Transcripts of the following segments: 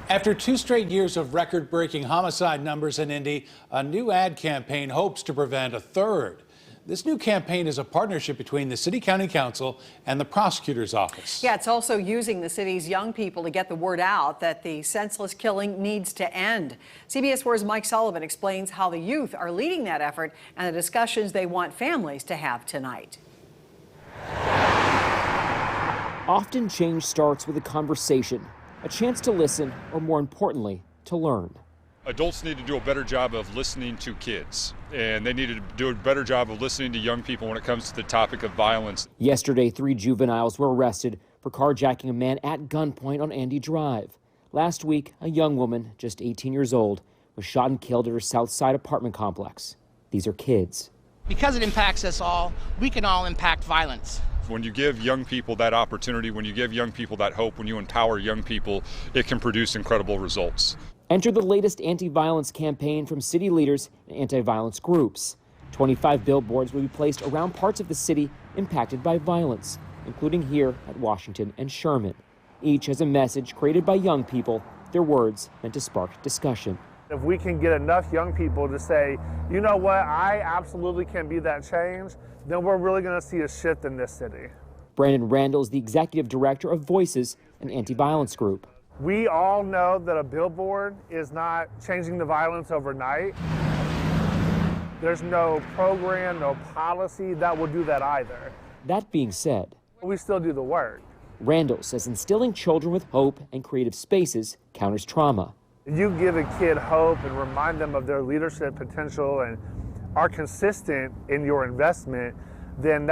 After 2 straight years of record-breaking homicide numbers in Indy, a new ad campaign hopes to prevent a third. This new campaign is a partnership between the City County Council and the prosecutor's office. Yeah, it's also using the city's young people to get the word out that the senseless killing needs to end. CBS 4's Mike Sullivan explains how the youth are leading that effort and the discussions they want families to have tonight. Often change starts with a conversation, a chance to listen, or more importantly, to learn. Adults need to do a better job of listening to kids, and they need to do a better job of listening to young people when it comes to the topic of violence. Yesterday, 3 juveniles were arrested for carjacking a man at gunpoint on Andy Drive. Last week, a young woman, just 18 years old, was shot and killed at her South Side apartment complex. These are kids. Because it impacts us all, we can all impact violence. When you give young people that opportunity, when you give young people that hope, when you empower young people, it can produce incredible results. Enter the latest anti-violence campaign from city leaders and anti-violence groups. 25 billboards will be placed around parts of the city impacted by violence, including here at Washington and Sherman. Each has a message created by young people, their words meant to spark discussion. If we can get enough young people to say, you know what, I absolutely can be that change, then we're really going to see a shift in this city. Brandon Randall is the executive director of Voices, an anti-violence group. We all know that a billboard is not changing the violence overnight. There's no program, no policy that will do that either. That being said, we still do the work. Randall says instilling children with hope and creative spaces counters trauma. If you give a kid hope and remind them of their leadership potential and are consistent in your investment, then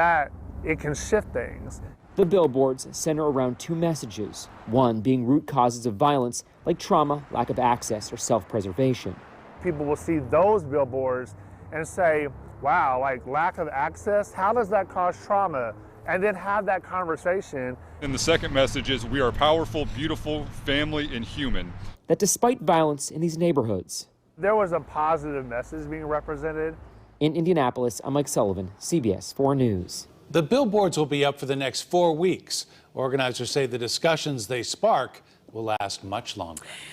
it can shift things. The billboards center around 2 messages, one being root causes of violence like trauma, lack of access, or self-preservation. People will see those billboards and say, wow, like lack of access, how does that cause trauma? And then have that conversation. And the second message is we are powerful, beautiful, family, and human. That despite violence in these neighborhoods, there was a positive message being represented. In Indianapolis, I'm Mike Sullivan, CBS 4 News. The billboards will be up for the next 4 weeks. Organizers say the discussions they spark will last much longer.